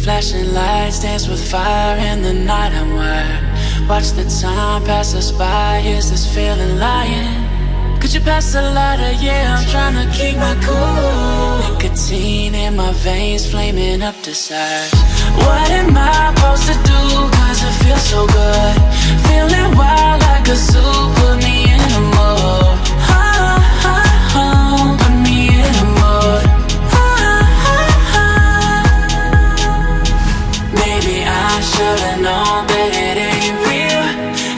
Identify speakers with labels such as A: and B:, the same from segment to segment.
A: Flashing lights dance with fire in the night. I'm wired. Watch the time pass us by. Is this feeling lying? Could you pass the lighter? Yeah, I'm trying to keep my cool. Nicotine in my veins, flaming up desires. What am I supposed to do? Cause it feels so good. Feeling wild like a zoo. Put me in a mood. Put me in a mood. Maybe I should've known that it ain't real.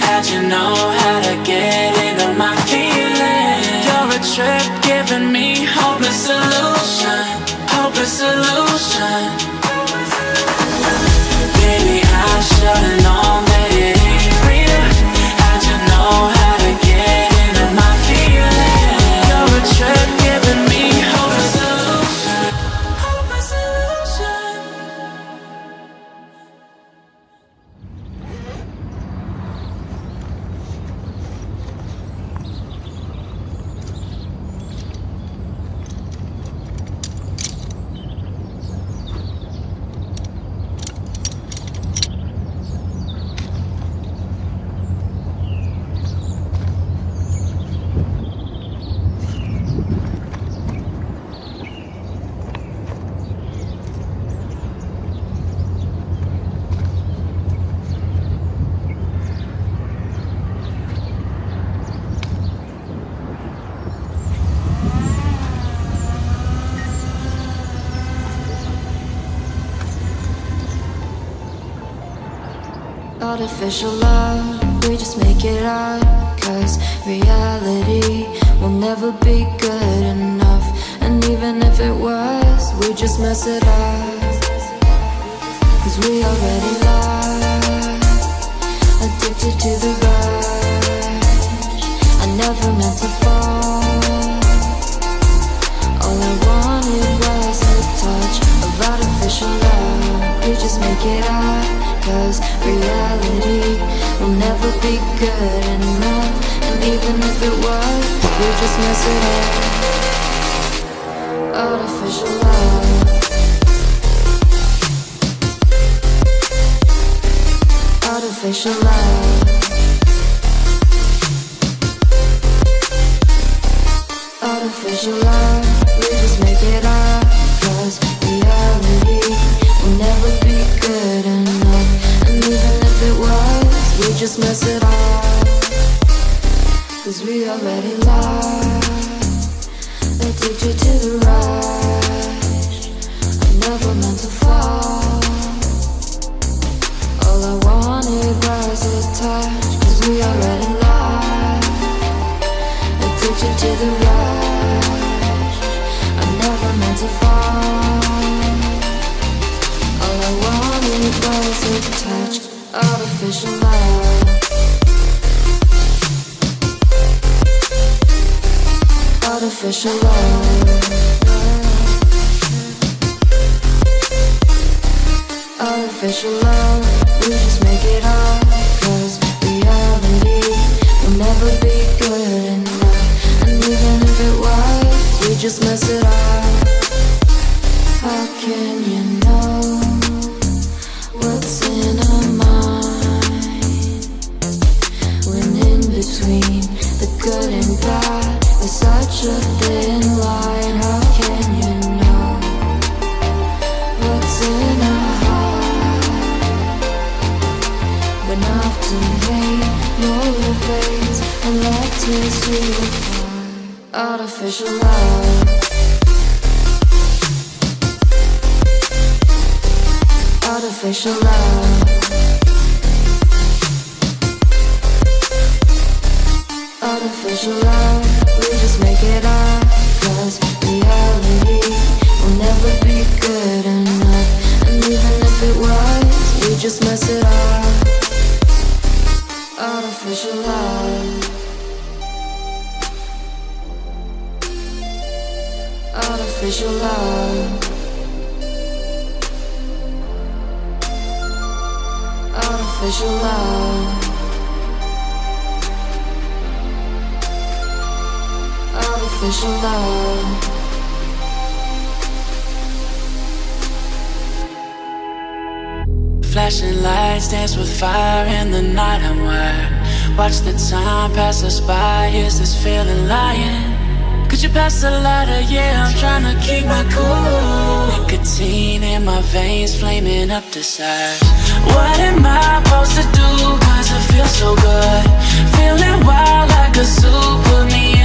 A: How'd you know how to get into my feelings? You're a trip giving me hopeless solution. Hopeless solution. Maybe I should've known that it ain't real. How'd you know how to get into my feelings? You're a trip giving me hopeless solution. Hopeless solution.
B: Artificial love, we just make it up. Cause reality will never be good enough. And even if it was, we just mess it up. Cause we already lost, addicted to the rush. I never meant to fall. All I wanted was a touch of artificial love. We just make it up. Cause reality will never be good enough. And even if it was, we just mess it up. Artificial love. Artificial love. Artificial love. We just make it up. Cause reality will never be good enough. And even if it was, we just mess it up. Cause we already lost, addicted to the rush. I never meant to fall. All I wanted was a touch. Cause we already lost, addicted to the rush. I never meant to fall. All I wanted was a touch. Artificial love. Artificial love. Artificial love. We just make it up. Cause reality will never be good enough. And even if it was, we just mess it up. How can you know what's in our mind? When in between the good and bad, there's such a thin line. How can you know what's in our heart? When often hate motivates and love tears you apart. Artificial love. Artificial love. Artificial love. We just make it up. Cause reality will never be good enough. And even if it was, we just mess it up. Artificial love. Artificial love. Artificial love. Artificial love.
A: Flashing lights dance with fire in the night. I'm wired. Watch the time pass us by. Is this feeling lying? Could you pass the lighter? Yeah, I'm trying to keep my cool. Nicotine in my veins, flaming up desire. What am I supposed to do? Cause it feels so good. Feeling wild like a zoo. Put me